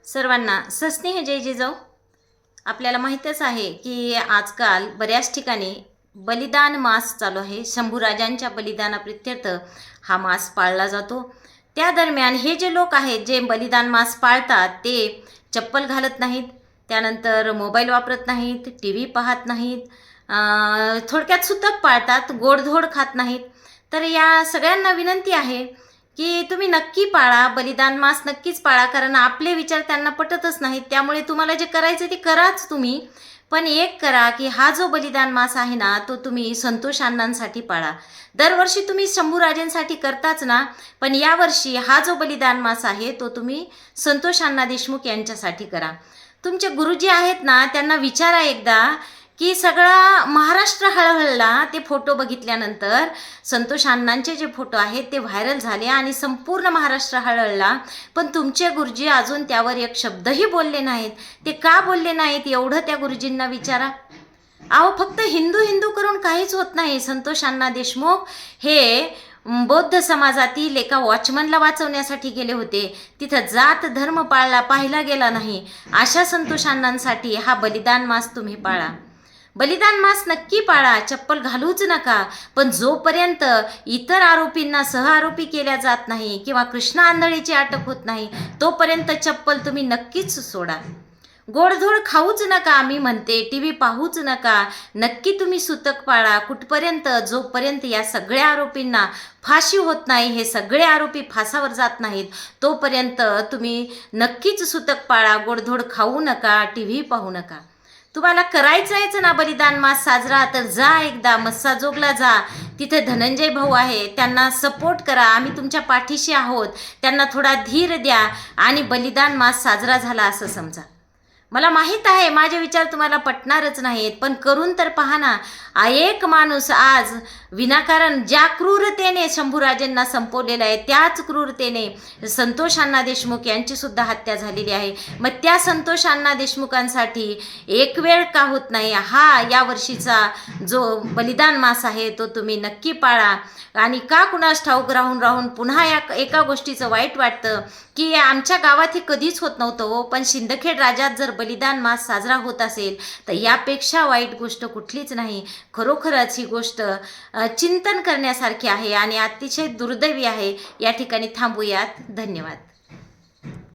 सर्वांना सस्नेह जय जिजाऊ। आपल्याला माहीतच आहे की आजकाल बऱ्याच ठिकाणी बलिदान मास चालू आहे। शंभूराजांच्या बलिदानाप्रित्यर्थ हा मास पाळला जातो। त्या दरम्यान हे जे लोक आहेत जे बलिदान मास पाळतात ते चप्पल घालत नाहीत, त्यानंतर मोबाईल वापरत नाहीत, टी व्ही पाहत नाहीत, थोडक्यात सुतक पाळतात, गोडधोड खात नाहीत। तर या सगळ्यांना विनंती आहे की तुम्ही नक्की पाळा, बलिदान मास नक्कीच पाळा, कारण आपले विचार त्यांना पटतच नाहीत। त्यामुळे तुम्हाला जे करायचं ते कराच तुम्ही, पण एक करा की हा जो बलिदान मास आहे ना तो तुम्ही संतोष अण्णांसाठी पाळा। दरवर्षी तुम्ही शंभूराजेंसाठी करताच ना, पण यावर्षी हा जो बलिदान मास आहे तो तुम्ही संतोष अण्णा देशमुख यांच्यासाठी करा। तुमचे गुरुजी आहेत ना त्यांना विचारा एकदा की सगळा महाराष्ट्र हळहळला ते फोटो बघितल्यानंतर। संतोष अण्णांचे जे फोटो आहेत ते व्हायरल झाले आणि संपूर्ण महाराष्ट्र हळहळला, पण तुमचे गुरुजी अजून त्यावर एक शब्दही बोलले नाहीत। ते का बोलले नाहीत एवढं त्या गुरुजींना विचारा। अहो फक्त हिंदू हिंदू करून काहीच होत नाही। संतोष अण्णा देशमुख हे बौद्ध समाजातील एका वॉचमनला वाचवण्यासाठी गेले होते, तिथं जात धर्म पाहिला गेला नाही। अशा संतोष अण्णांसाठी हा बलिदान मास तुम्ही पाळा, बलिदान मास नक्की पाळा, चप्पल घालूच नका। पण जोपर्यंत इतर आरोपींना सहआरोपी केल्या जात नाही किंवा कृष्णा आंधळीची अटक होत नाही तोपर्यंत चप्पल तुम्ही नक्कीच सोडा। गोडधोड खाऊच नका, मी म्हणते टी व्ही पाहूच नका, नक्की तुम्ही सुतक पाळा। कुठपर्यंत? जोपर्यंत या सगळ्या आरोपींना फाशी होत नाही, हे सगळे आरोपी फासावर जात नाहीत तोपर्यंत तुम्ही नक्कीच सुतक पाळा, गोडधोड खाऊ नका, टी व्ही पाहू नका। तुम्हाला करायचंयच ना बलिदान मास साजरा, तर जा एकदा मस्साजोगला जा, तिथे धनंजय भाऊ आहे, त्यांना सपोर्ट करा, आम्ही तुमच्या पाठीशी आहोत, त्यांना थोडा धीर द्या आणि बलिदान मास साजरा झाला असं समजा। मला माहीत आहे माझे विचार तुम्हाला पटणारच नाहीत, पण करून तर पहा ना। एक माणूस आज विनाकारण ज्या क्रूरतेने शंभूराजेंना संपवलेलं आहे त्याच क्रूरतेने संतोष अण्णा देशमुख यांची सुद्धा हत्या झालेली आहे। मग त्या संतोष अण्णा देशमुखांसाठी एक वेळ का होत नाही हा यावर्षीचा जो बलिदान मास आहे तो तुम्ही नक्की पाळा। आणि का कुणास ठाऊक राहून राहून पुन्हा एका गोष्टीचं वाईट वाटतं की आमच्या गावात हे कधीच होत नव्हतं हो, पण शिंदखेड राजात जर बलिदान मास साजरा होत असेल तर यापेक्षा वाईट गोष्ट कुठलीच नाही। खरोखरच ही गोष्ट चिंतन करण्यासारखी आहे आणि अतिशय दुर्दैवी आहे। या ठिकाणी थांबूयात। धन्यवाद।